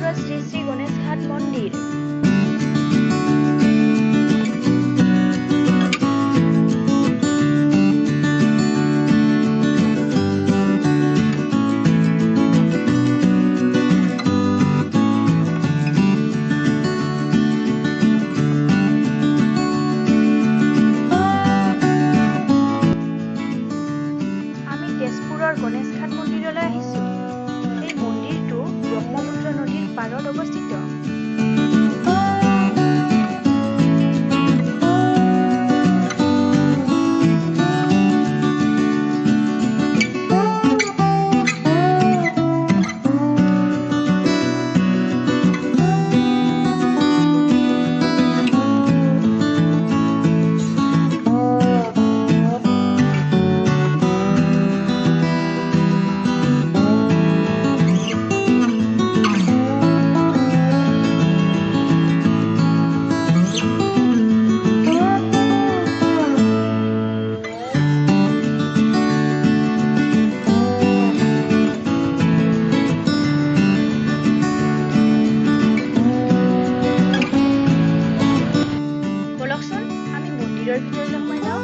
তেজপুৰৰ শ্ৰী শ্ৰী গণেশ ঘাট মন্দিৰ। তেজপুৰৰ গণেশ ঘাট মন্দিৰলৈ আহিছোঁ। এই মন্দিৰটো ব্ৰহ্মপুত্ৰ নদীৰ পাৰত অৱস্থিত। মন্দিৰৰ ভিতৰলৈ সোমাই যাওঁ।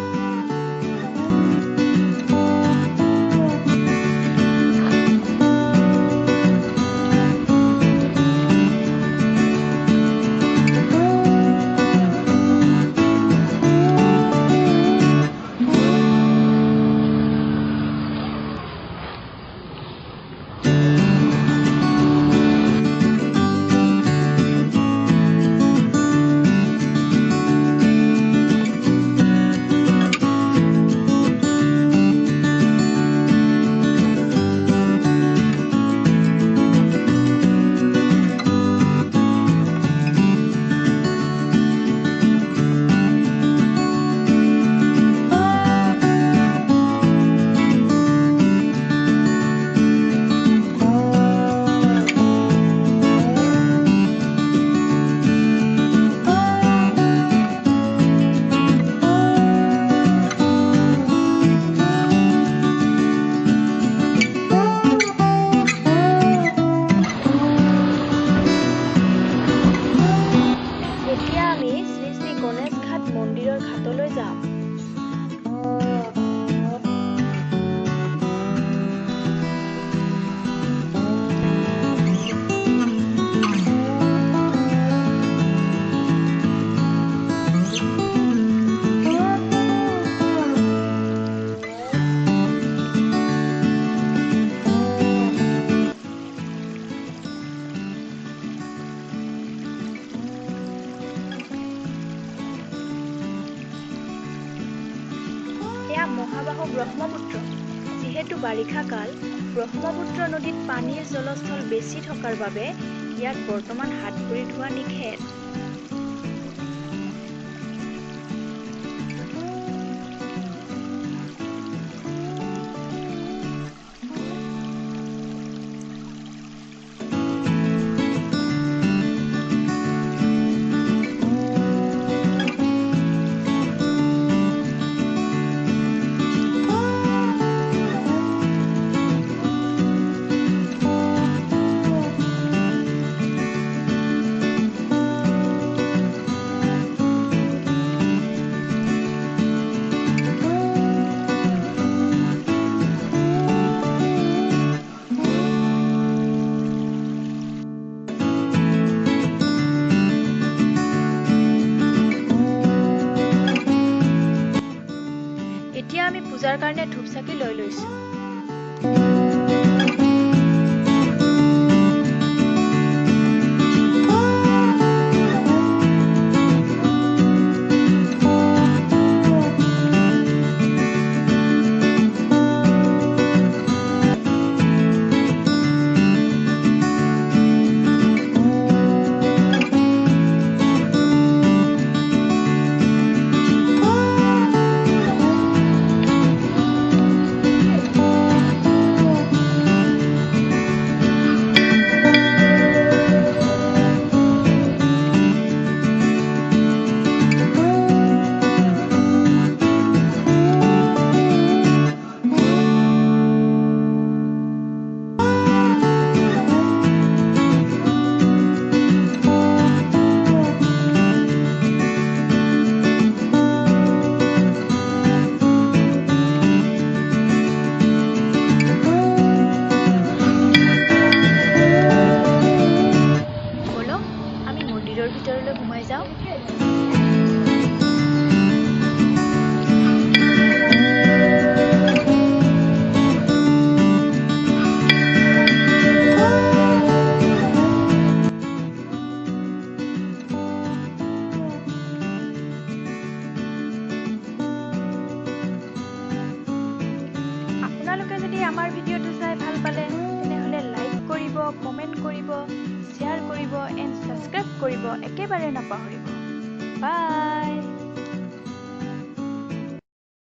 মন্দিৰৰ ঘাটলৈ যাম। মহাবাহু ব্ৰহ্মপুত্ৰ। যিহেতু বাৰিষা কাল, ব্ৰহ্মপুত্ৰ নদীত পানীৰ জলস্থল বেছি থকাৰ বাবে ইয়াত বৰ্তমান হাত ভৰি ধোৱা নিষেধ। এতিয়া আমি পূজাৰ কাৰণে ধূপ চাকি লৈ লৈছোঁ। আমাৰ ভিডিঅ'টো চাই ভাল পালে তেনেহ'লে লাইক কৰিব, কমেণ্ট কৰিব, শ্বেয়াৰ কৰিব এণ্ড ছাবস্ক্ৰাইব কৰিব একেবাৰে নাপাহৰিব। বাই।